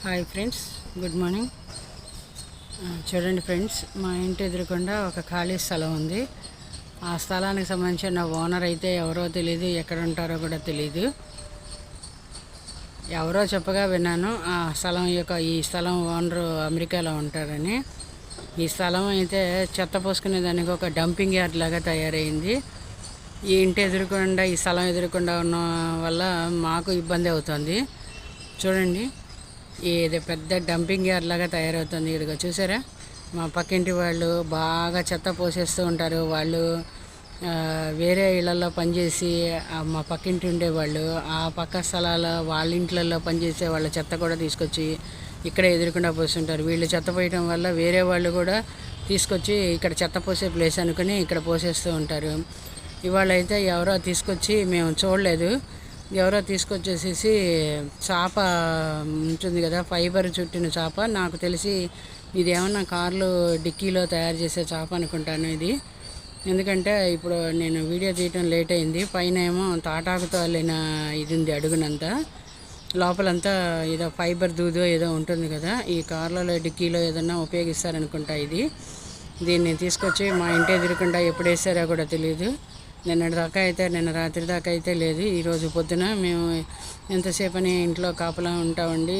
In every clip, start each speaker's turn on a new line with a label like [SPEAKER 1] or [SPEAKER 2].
[SPEAKER 1] Hi friends, good morning. చూడండి friends, మా ఇంటి ఎదురుకుండా ఒక ఖాళీ స్థలం ఉంది. ఆ స్థలానికి సంబంధించిన ఓనర్ అయితే ఎవరో తెలియదు, ఎక్కడ ఉంటారో కూడా తెలియదు. ఎవరో చెప్పగా విన్నాను ఈ స్థలం ఓనరు అమెరికాలో ఉంటారని. ఈ స్థలం అయితే చెత్త పోసుకునే దానికి ఒక డంపింగ్ యార్డ్ లాగా తయారైంది. ఈ ఇంటి ఎదురుకుండా, ఈ స్థలం ఎదురుకుండా ఉన్న వల్ల మాకు ఇబ్బంది అవుతుంది. చూడండి, ఇది పెద్ద డంపింగ్ యార్డ్ లాగా తయారవుతుంది. ఇదిగో చూసారా, మా పక్కింటి వాళ్ళు బాగా చెత్త పోసేస్తూ ఉంటారు. వాళ్ళు వేరే ఇళ్లలో పనిచేసి, మా పక్కింటి ఉండేవాళ్ళు ఆ పక్క స్థలాల వాళ్ళ ఇంట్లలో పనిచేసే వాళ్ళ చెత్త కూడా తీసుకొచ్చి ఇక్కడ ఎదురుకుండా పోస్తుంటారు. వీళ్ళు చెత్త పోయడం వల్ల వేరే వాళ్ళు కూడా తీసుకొచ్చి ఇక్కడ చెత్త పోసే ప్లేస్ అనుకుని ఇక్కడ పోసేస్తూ ఉంటారు. ఇవాళ అయితే ఎవరో తీసుకొచ్చి, మేము చూడలేదు, ఎవరో తీసుకొచ్చేసేసి చాప ఉంటుంది కదా, ఫైబర్ చుట్టిన చాప. నాకు తెలిసి ఇది ఏమన్నా కార్లు డిక్కీలో తయారు చేసే చాప అనుకుంటాను ఇది. ఎందుకంటే ఇప్పుడు నేను వీడియో తీయటం లేట్ అయింది. పైన ఏమో తాటాకుతో అల్లిన ఇది ఉంది, అడుగునంతా. లోపలంతా ఏదో ఫైబర్ దూదో ఏదో ఉంటుంది కదా, ఈ కార్లలో డిక్కీలో ఏదన్నా ఉపయోగిస్తారనుకుంటా ఇది. దీన్ని తీసుకొచ్చి మా ఇంటి ఎదురుకుండా ఎప్పుడు వేసారో కూడా తెలియదు. నిన్న రాత్రి దాకా అయితే లేదు. ఈరోజు పొద్దున మేము ఎంతసేపని ఇంట్లో కాపలా ఉంటామండి.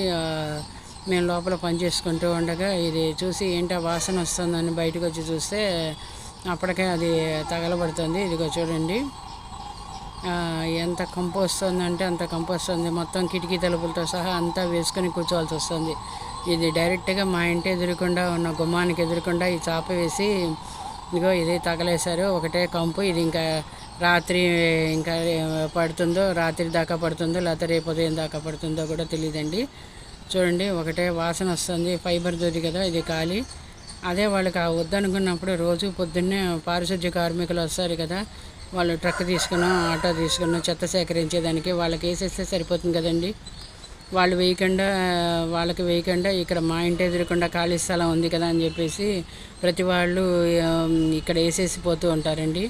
[SPEAKER 1] మేము లోపల పని చేసుకుంటూ ఉండగా ఇది చూసి ఏంటో వాసన వస్తుందని బయటకు వచ్చి చూస్తే అప్పటికే అది తగలబడుతుంది. ఇదిగో చూడండి, ఎంత కంపు వస్తుందంటే అంత కంపు వస్తుంది. మొత్తం కిటికీ తలుపులతో సహా అంతా వేసుకొని కూర్చోవాల్సి వస్తుంది. ఇది డైరెక్ట్గా మా ఇంటి ఎదురుకుండా ఉన్న గుమ్మానికి ఎదురుకుండా ఈ చాప వేసి ఇదిగో ఇది తగలేశారు. ఒకటే కంపు. ఇది ఇంకా రాత్రి ఇంకా పడుతుందో, రాత్రి దాకా పడుతుందో లేకపోతే రేపు ఉదయం దాకా పడుతుందో కూడా తెలియదండి. చూడండి, ఒకటే వాసన వస్తుంది. ఫైబర్ దొరి కదా, ఇది ఖాళీ. అదే వాళ్ళకి వద్దనుకున్నప్పుడు రోజు పొద్దున్నే పారిశుద్ధ్య కార్మికులు వస్తారు కదా, వాళ్ళు ట్రక్ తీసుకున్నా ఆటో తీసుకున్నా చెత్త సేకరించేదానికి వాళ్ళకి వేసేస్తే సరిపోతుంది కదండి. వాళ్ళకి వేయకుండా ఇక్కడ మా ఇంటి ఎదురుకుండా ఖాళీ స్థలం ఉంది కదా అని చెప్పేసి ప్రతి వాళ్ళు ఇక్కడ వేసేసి పోతూ ఉంటారండి.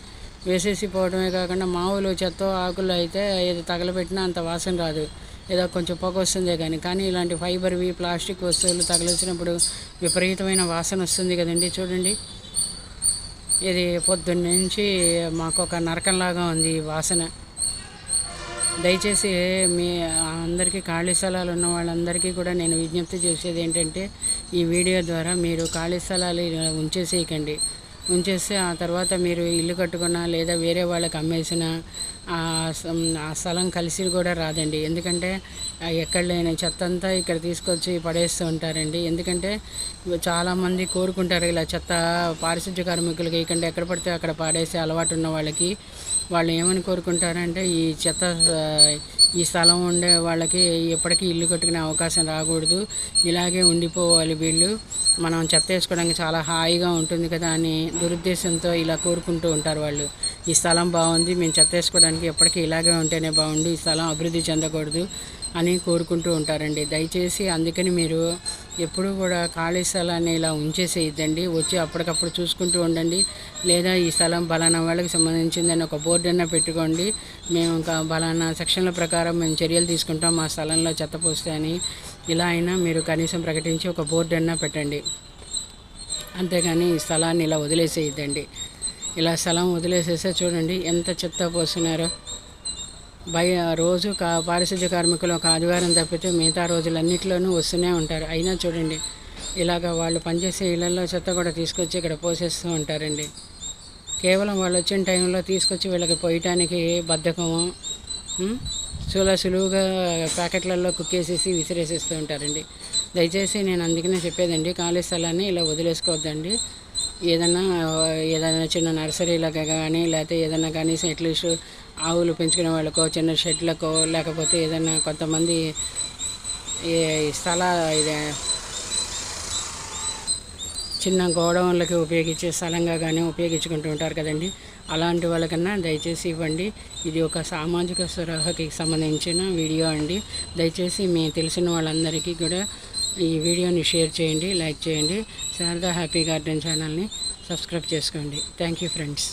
[SPEAKER 1] వేసేసి పోవడమే కాకుండా మామూలు చెత్త ఆకులు అయితే ఏది తగలబెట్టినా అంత వాసన రాదు, ఏదో కొంచెం పొగ వస్తుందే కానీ ఇలాంటి ఫైబర్వి ప్లాస్టిక్ వస్తువులు తగిలించినప్పుడు విపరీతమైన వాసన వస్తుంది కదండి. చూడండి, ఇది పొద్దున్న నుంచి మాకు ఒక నరకంలాగా ఉంది ఈ వాసన. దయచేసి మీ అందరికీ, ఖాళీ స్థలాలు ఉన్న వాళ్ళందరికీ కూడా నేను విజ్ఞప్తి చేసేది ఏంటంటే, ఈ వీడియో ద్వారా మీరు ఖాళీ స్థలాలు ఉంచేసేయకండి. ఉంచేస్తే ఆ తర్వాత మీరు ఇల్లు కట్టుకున్నా లేదా వేరే వాళ్ళకి అమ్మేసినా ఆ స్థలం కలిసి కూడా రాదండి. ఎందుకంటే ఎక్కడ లేని చెత్త అంతా ఇక్కడ తీసుకొచ్చి పడేస్తూ ఉంటారండి. ఎందుకంటే చాలామంది కోరుకుంటారు ఇలా చెత్త పారిశుద్ధ్య కార్మికులకి వేయకుండా ఎక్కడ పడితే అక్కడ పాడేసే అలవాటు ఉన్న వాళ్ళకి. వాళ్ళు ఏమని కోరుకుంటారంటే ఈ స్థలం ఉండే వాళ్ళకి ఎప్పటికీ ఇల్లు కట్టుకునే అవకాశం రాకూడదు, ఇలాగే ఉండిపోవాలి వీళ్ళు, మనం చెత్త వేసుకోవడానికి చాలా హాయిగా ఉంటుంది కదా అని దురుద్దేశంతో ఇలా కోరుకుంటూ ఉంటారు వాళ్ళు. ఈ స్థలం బాగుంది, మేము చెత్త వేసుకోవడానికి ఎప్పటికీ ఇలాగే ఉంటేనే బాగుండు, ఈ స్థలం అభివృద్ధి చెందకూడదు అని కోరుకుంటూ ఉంటారండి. దయచేసి అందుకని మీరు ఎప్పుడూ కూడా ఖాళీ స్థలాన్ని ఇలా ఉంచేసేయద్దండి. వచ్చి అప్పటికప్పుడు చూసుకుంటూ ఉండండి. లేదా ఈ స్థలం బలానా వాళ్ళకి సంబంధించిందని ఒక బోర్డు అయినా పెట్టుకోండి. మేము ఇంకా బలానా సెక్షన్ల ప్రకారం మేము చర్యలు తీసుకుంటాం మా స్థలంలో చెత్త పోస్తే అని ఇలా అయినా మీరు కనీసం ప్రకటించి ఒక బోర్డు అయినా పెట్టండి. అంతేగాని ఈ స్థలాన్ని ఇలా వదిలేసేయద్దండి. ఇలా స్థలం వదిలేసేస్తే చూడండి ఎంత చెత్త పోస్తున్నారో. రోజు పారిశుద్ధ్య కార్మికులు ఒక ఆదివారం తప్పితే మిగతా రోజులన్నింటిలోనూ వస్తూనే ఉంటారు. అయినా చూడండి, ఇలాగ వాళ్ళు పనిచేసే ఇళ్లలో చెత్త కూడా తీసుకొచ్చి ఇక్కడ పోసేస్తూ ఉంటారండి. కేవలం వాళ్ళు వచ్చిన టైంలో తీసుకొచ్చి వీళ్ళకి పోయటానికి బద్ధకము, సులువుగా ప్యాకెట్లలో కుక్కేసేసి విసిరేసేస్తూ ఉంటారండి. దయచేసి నేను అందుకనే చెప్పేదండి, ఖాళీ స్థలాన్ని ఇలా వదిలేసుకోవద్దండి. ఏదైనా చిన్న నర్సరీలకు కానీ లేకపోతే ఏదైనా కనీసం అట్లీస్ట్ ఆవులు పెంచుకునే వాళ్ళకో చిన్న షెడ్లకో లేకపోతే ఏదైనా కొంతమంది చిన్న గోడౌన్లకి ఉపయోగించే స్థలంగా కానీ ఉపయోగించుకుంటూ ఉంటారు కదండి. అలాంటి వాళ్ళకన్నా దయచేసి ఇవ్వండి. ఇది ఒక సామాజిక సురక్షకి సంబంధించిన వీడియో అండి. దయచేసి మీ తెలిసిన వాళ్ళందరికీ కూడా ఈ వీడియోని షేర్ చేయండి, లైక్ చేయండి. శారదా హ్యాపీ గార్డెన్ ఛానల్ని సబ్స్క్రైబ్ చేసుకోండి. Thank you friends.